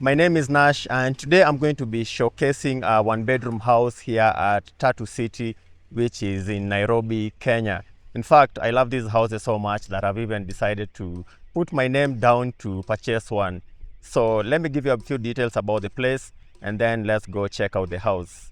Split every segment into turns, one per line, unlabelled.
My name is Nash, and today I'm going to be showcasing a one-bedroom house here at Tatu City, which is in Nairobi, Kenya. In fact, I love these houses so much that I've even decided to put my name down to purchase one. So let me give you a few details about the place, and then let's go check out the house.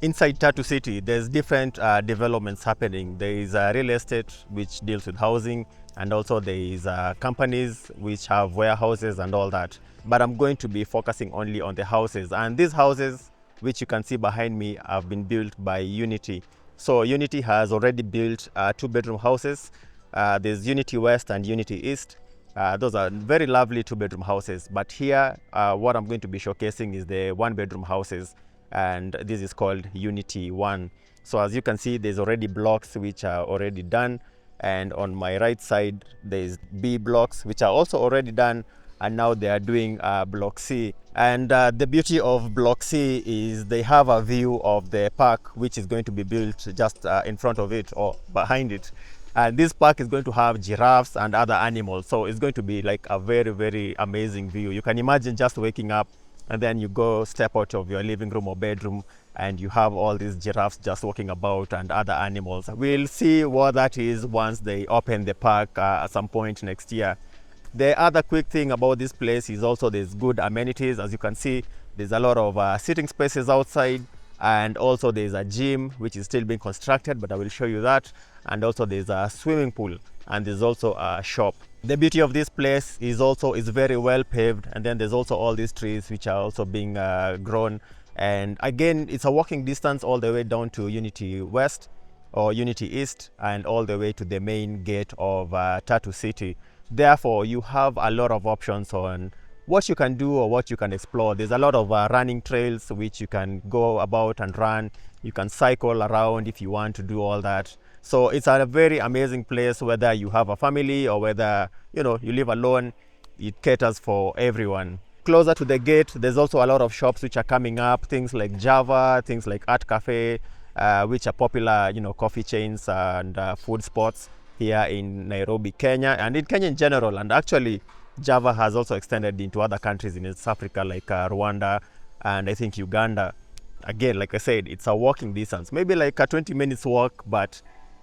Inside Tatu City, there's different developments happening. There is real estate, which deals with housing, and also there is companies which have warehouses and all that. But I'm going to be focusing only on the houses. And these houses, which you can see behind me, have been built by Unity. So Unity has already built two-bedroom houses. There's Unity West and Unity East. Those are very lovely two-bedroom houses. But here, what I'm going to be showcasing is the one-bedroom houses, and this is called Unity 1. So as you can see, there's already blocks which are already done, and on my right side there's B blocks which are also already done, and now they are doing block C. And the beauty of block C is they have a view of the park which is going to be built just in front of it or behind it. And this park is going to have giraffes and other animals, so it's going to be like a very amazing view. You can imagine just waking up and then you go step out of your living room or bedroom and you have all these giraffes just walking about and other animals. We'll see what that is once they open the park at some point next year. The other quick thing about this place is also there's good amenities. As you can see, there's a lot of sitting spaces outside, and also there's a gym which is still being constructed, but I will show you that. And also there's a swimming pool, and there's also a shop. The beauty of this place is also it's very well paved, and then there's also all these trees which are also being grown. And again, it's a walking distance all the way down to Unity West or Unity East, and all the way to the main gate of Tatu City. Therefore, you have a lot of options on what you can do or what you can explore. There's a lot of running trails which you can go about and run. You can cycle around if you want to do all that. So it's a very amazing place, whether you have a family or whether you live alone. It caters for everyone. Closer to the gate, there's also a lot of shops which are coming up, things like Java, things like Art Cafe, which are popular coffee chains and food spots here in Nairobi, Kenya, and in Kenya in general. And actually Java has also extended into other countries in East Africa, like Rwanda and I think Uganda. Again, like I said, it's a walking distance, maybe like a 20 minutes walk, but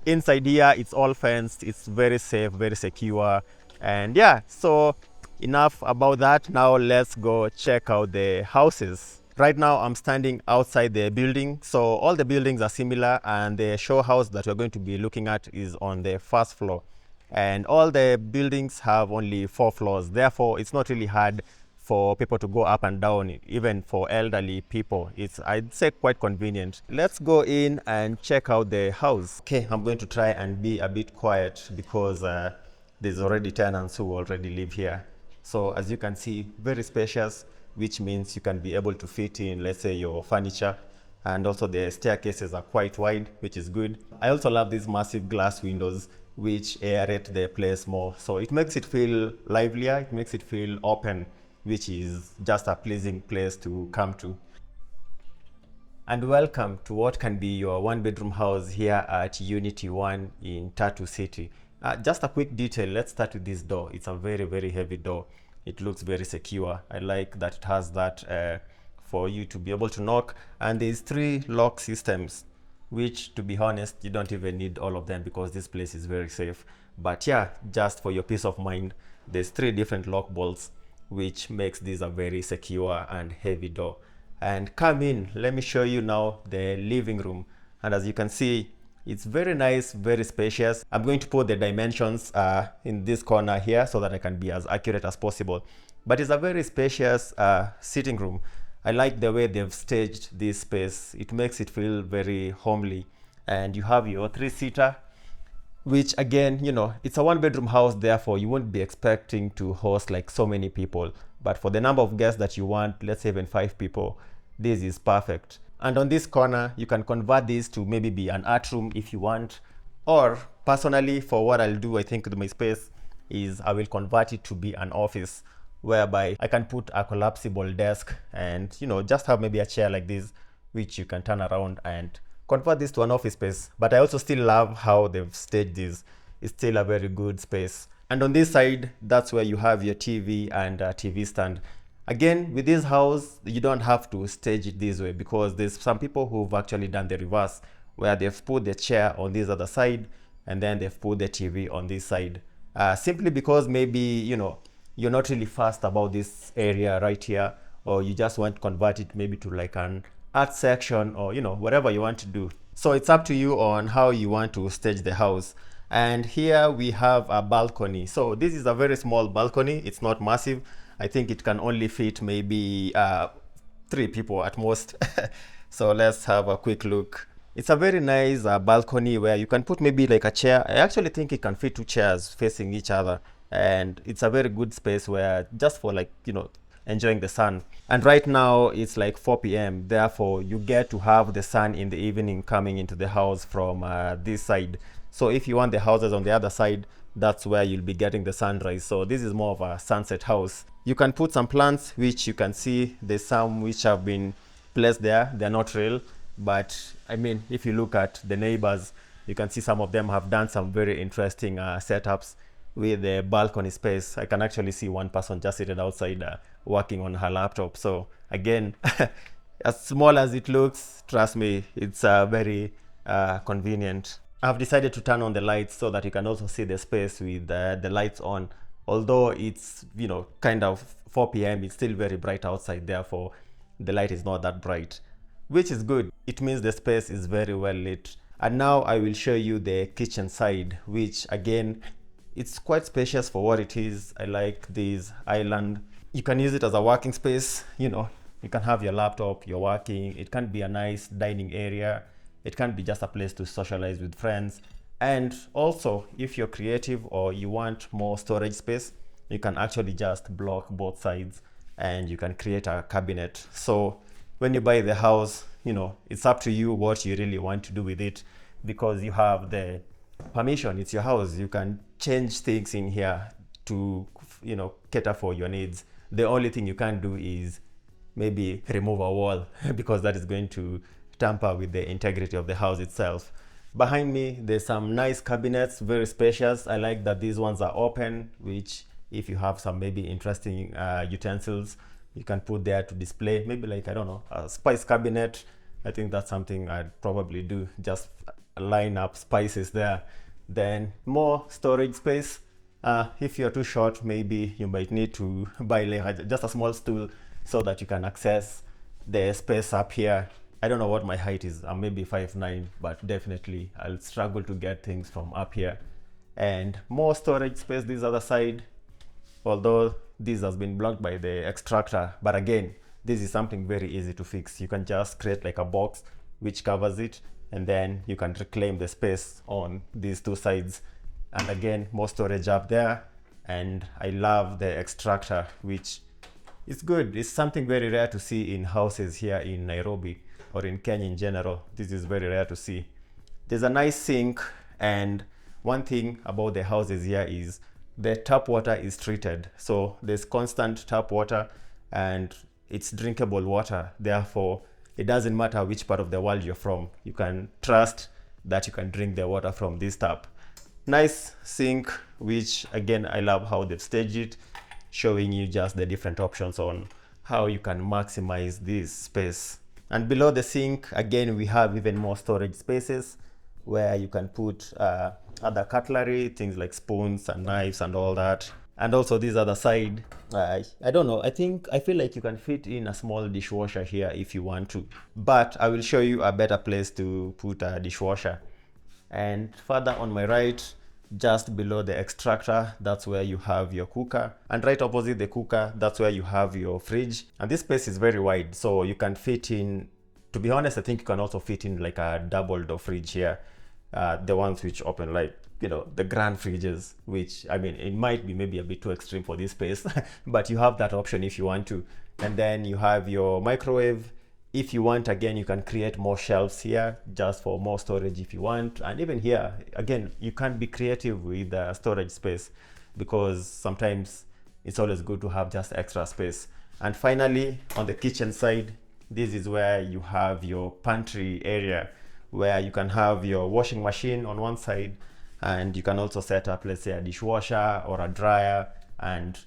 inside here it's all fenced, it's very safe, very secure. And yeah, so enough about that. Now let's go check out the houses. Right now I'm standing outside the building. So all the buildings are similar, and the show house that we're going to be looking at is on the first floor. And all the buildings have only 4 floors. Therefore, it's not really hard for people to go up and down. Even for elderly people, it's, I'd say, quite convenient. Let's go in and check out the house. Okay, I'm going to try and be a bit quiet because there's already tenants who already live here. So as you can see, very spacious, which means you can be able to fit in, let's say, your furniture. And also the staircases are quite wide, which is good. I also love these massive glass windows which aerate the place more. So it makes it feel livelier, it makes it feel open, which is just a pleasing place to come to. And welcome to what can be your one-bedroom house here at Unity 1 in Tatu City. Just a quick detail, let's start with this door. It's a very heavy door. It looks very secure. I like that it has that for you to be able to knock. And there's 3 lock systems. which, to be honest, you don't even need all of them because this place is very safe. But yeah, just for your peace of mind, there's 3 different lock bolts, which makes this a very secure and heavy door. And come in, let me show you now the living room. And as you can see, it's very nice, very spacious. I'm going to put the dimensions in this corner here so that I can be as accurate as possible. But it's a very spacious sitting room. I like the way they've staged this space. It makes it feel very homely. And you have your 3-seater, which again, it's a 1-bedroom house, therefore you won't be expecting to host like so many people. But for the number of guests that you want, let's say even 5 people, this is perfect. And on this corner, you can convert this to maybe be an art room if you want. Or personally, for what I'll do, I think with my space is I will convert it to be an office, whereby I can put a collapsible desk and, just have maybe a chair like this, which you can turn around and convert this to an office space. But I also still love how they've staged this. It's still a very good space. And on this side, that's where you have your TV and a TV stand. Again, with this house, you don't have to stage it this way because there's some people who've actually done the reverse, where they've put the chair on this other side and then they've put the TV on this side. Simply because maybe, you're not really fast about this area right here, or you just want to convert it maybe to like an art section, or whatever you want to do. So it's up to you on how you want to stage the house. And here we have a balcony. So this is a very small balcony. It's not massive. I think it can only fit maybe 3 people at most. So let's have a quick look. It's a very nice balcony where you can put maybe like a chair. I actually think it can fit 2 chairs facing each other. And it's a very good space where just for like, enjoying the sun. And right now it's like 4 p.m. Therefore, you get to have the sun in the evening coming into the house from this side. So if you want the houses on the other side, that's where you'll be getting the sunrise. So this is more of a sunset house. You can put some plants, which you can see there's some which have been placed there. They're not real, but I mean, if you look at the neighbors, you can see some of them have done some very interesting setups with the balcony space. I can actually see one person just seated outside working on her laptop. So again, as small as it looks, trust me, it's very convenient. I've decided to turn on the lights so that you can also see the space with the lights on. Although it's, kind of 4 p.m., it's still very bright outside, therefore the light is not that bright, which is good. It means the space is very well lit. And now I will show you the kitchen side, which again, it's quite spacious for what it is. I like this island. You can use it as a working space. You can have your laptop, you're working. It can be a nice dining area. It can be just a place to socialize with friends. And also, if you're creative or you want more storage space, you can actually just block both sides and you can create a cabinet. So when you buy the house, it's up to you what you really want to do with it, because you have the permission. It's your house. You can change things in here to cater for your needs. The only thing you can't do is maybe remove a wall because that is going to tamper with the integrity of the house itself. Behind me, there's some nice cabinets, very spacious. I like that these ones are open, which if you have some maybe interesting utensils, you can put there to display. Maybe like, I don't know, a spice cabinet. I think that's something I'd probably do, just line up spices there. Then more storage space. If you're too short, maybe you might need to buy like just a small stool so that you can access the space up here. I don't know what my height is. I'm maybe 5'9", but definitely I'll struggle to get things from up here. And more storage space this other side, although this has been blocked by the extractor. But again, this is something very easy to fix. You can just create like a box which covers it, and then you can reclaim the space on these 2 sides. And again, more storage up there. And I love the extractor, which is good. It's something very rare to see in houses here in Nairobi or in Kenya in general. This is very rare to see. There's a nice sink, and one thing about the houses here is the tap water is treated. So there's constant tap water and it's drinkable water. Therefore, it doesn't matter which part of the world you're from. You can trust that you can drink the water from this tap. Nice sink, which again, I love how they've staged it, showing you just the different options on how you can maximize this space. And below the sink, again, we have even more storage spaces where you can put other cutlery, things like spoons and knives and all that. And also this other side, I don't know, I feel like you can fit in a small dishwasher here if you want to. But I will show you a better place to put a dishwasher. And further on my right, just below the extractor, that's where you have your cooker. And right opposite the cooker, that's where you have your fridge. And this space is very wide, so you can fit in, to be honest, I think you can also fit in like a double door fridge here. The ones which open like, you know, the grand fridges, which, I mean, it might be maybe a bit too extreme for this space, but you have that option if you want to. And then you have your microwave. If you want, again, you can create more shelves here just for more storage if you want. And even here, again, you can be creative with the storage space, because sometimes it's always good to have just extra space. And finally, on the kitchen side, this is where you have your pantry area, where you can have your washing machine on one side, and you can also set up, let's say, a dishwasher or a dryer, and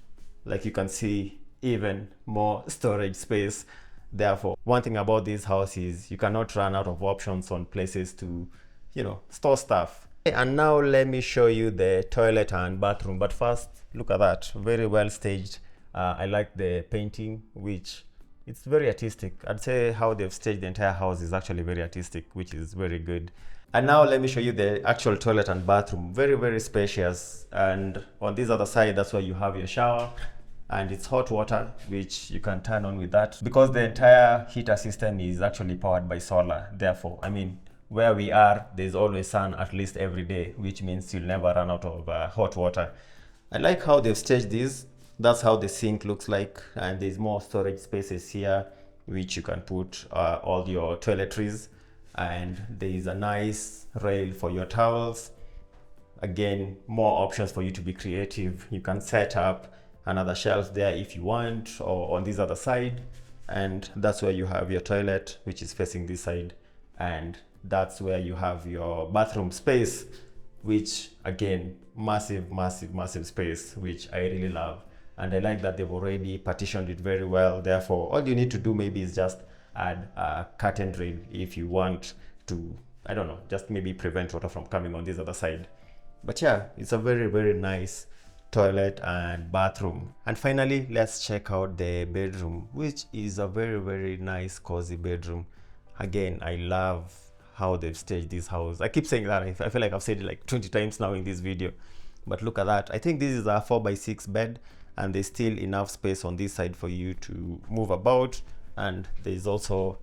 like you can see, even more storage space. Therefore, one thing about this house is you cannot run out of options on places to, you know, store stuff. And now let me show you the toilet and bathroom. But first, look at that, very well staged. I like the painting, which it's very artistic. I'd say how they've staged the entire house is actually very artistic, which is very good. And now let me show you the actual toilet and bathroom. Very, very spacious. And on this other side, that's where you have your shower. And it's hot water, which you can turn on with that, because the entire heater system is actually powered by solar. Therefore, I mean, where we are, there's always sun at least every day, which means you'll never run out of hot water. I like how they've staged this. That's how the sink looks like. And there's more storage spaces here, which you can put all your toiletries. And there is a nice rail for your towels. Again, more options for you to be creative. You can set up another shelf there if you want, or on this other side. And that's where you have your toilet, which is facing this side. And that's where you have your bathroom space, which again, massive, massive, massive space, which I really love. And I like that they've already partitioned it very well. Therefore, all you need to do maybe is just add a curtain rail if you want to, I don't know, just maybe prevent water from coming on this other side. But yeah, it's a very, very nice toilet and bathroom. And finally, let's check out the bedroom, which is a very, very nice, cozy bedroom. Again, I love how they've staged this house. I keep saying that. I feel like I've said it like 20 times now in this video. But look at that. I think this is a 4x6 bed, and there's still enough space on this side for you to move about. And there's also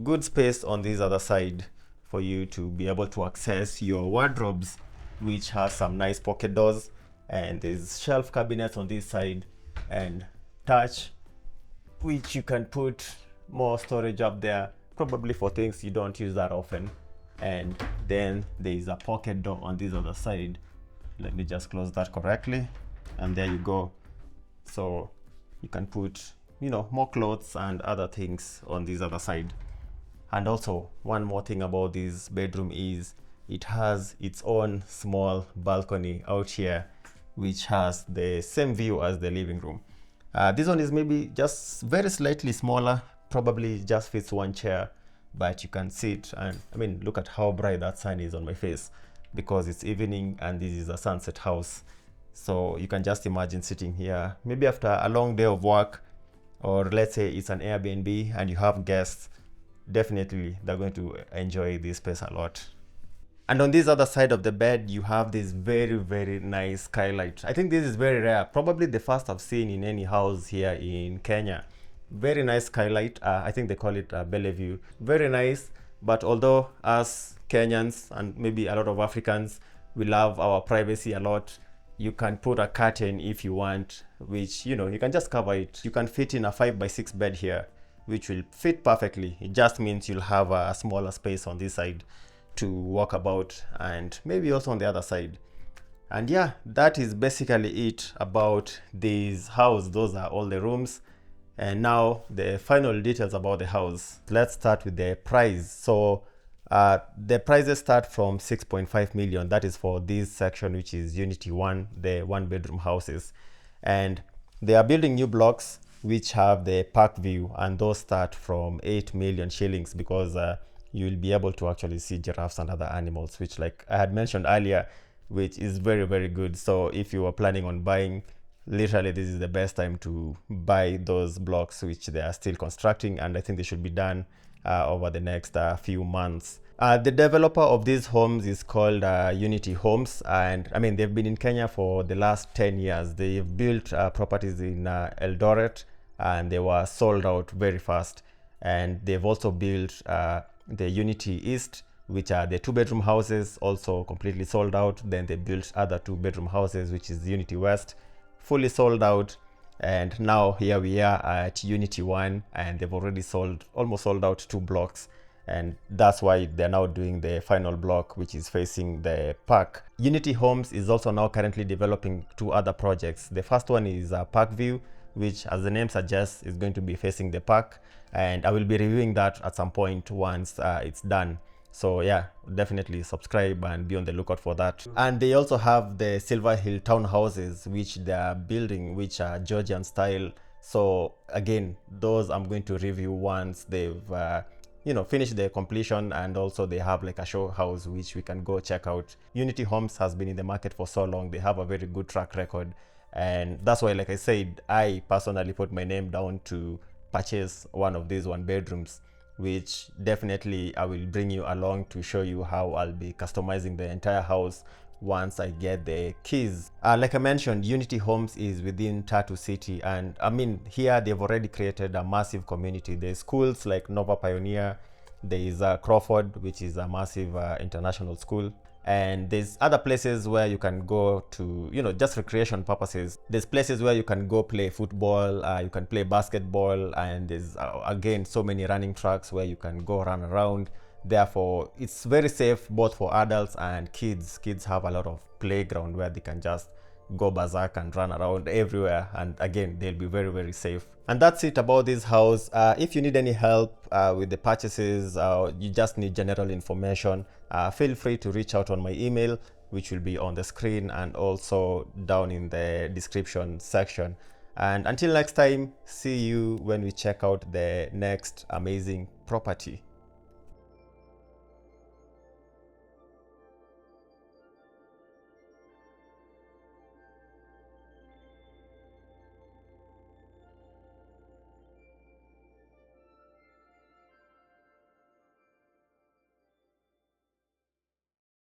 good space on this other side for you to be able to access your wardrobes, which has some nice pocket doors. And there's shelf cabinets on this side and touch, which you can put more storage up there, probably for things you don't use that often. And then there's a pocket door on this other side. Let me just close that correctly, and there you go. So you can put, you know, more clothes and other things on this other side. And also, one more thing about this bedroom is it has its own small balcony out here, which has the same view as the living room. This one is maybe just very slightly smaller, probably just fits one chair, but you can sit. And I mean, look at how bright that sun is on my face, because it's evening and this is a sunset house. So you can just imagine sitting here, maybe after a long day of work, or let's say it's an Airbnb and you have guests. Definitely, they're going to enjoy this space a lot. And on this other side of the bed, you have this very, very nice skylight. I think this is very rare, probably the first I've seen in any house here in Kenya. Very nice skylight. I think they call it Bellevue. Very nice. But although us Kenyans and maybe a lot of Africans, we love our privacy a lot, you can put a curtain if you want, which, you know, you can just cover it. You can fit in a 5x6 bed here, which will fit perfectly. It just means you'll have a smaller space on this side to walk about, and maybe also on the other side. And yeah, that is basically it about this house. Those are all the rooms. And now the final details about the house. Let's start with the price. So the prices start from 6.5 million. That is for this section, which is Unity 1, the one bedroom houses. And they are building new blocks. which have the park view, and those start from 8 million shillings because you'll be able to actually see giraffes and other animals, which, like I had mentioned earlier, which is very, very good. So if you are planning on buying, literally this is the best time to buy those blocks, which they are still constructing, and I think they should be done over the next few months. The developer of these homes is called Unity Homes, and I mean, they've been in Kenya for the last 10 years. They've built properties in Eldoret, and they were sold out very fast. And they've also built the Unity East, which are the 2-bedroom houses, also completely sold out. Then they built other 2-bedroom houses, which is Unity West, fully sold out. And now here we are at Unity 1, and they've already almost sold out 2 blocks. And that's why they're now doing the final block, which is facing the park. Unity Homes is also now currently developing 2 other projects. The first one is Park View, which, as the name suggests, is going to be facing the park, and I will be reviewing that at some point once it's done. So yeah, definitely subscribe and be on the lookout for that. And they also have the Silver Hill townhouses, which they are building, which are Georgian style. So again, those I'm going to review once they've finish the completion, and also they have like a show house which we can go check out. Unity Homes has been in the market for so long. They have a very good track record, and that's why, like I said, I personally put my name down to purchase one of these 1-bedrooms, which definitely I will bring you along to show you how I'll be customizing the entire house once I get the keys. Like I mentioned, Unity Homes is within Tatu City, and I mean, here they've already created a massive community. There's schools like Nova Pioneer, there is Crawford, which is a massive international school, and there's other places where you can go to, just recreation purposes. There's places where you can go play football, you can play basketball, and there's again so many running tracks where you can go run around. Therefore, it's very safe both for adults and kids. Kids have a lot of playground where they can just go berserk and run around everywhere, and again, they'll be very, very safe. And that's it about this house. If you need any help with the purchases, you just need general information, feel free to reach out on my email, which will be on the screen and also down in the description section. And until next time, see you when we check out the next amazing property.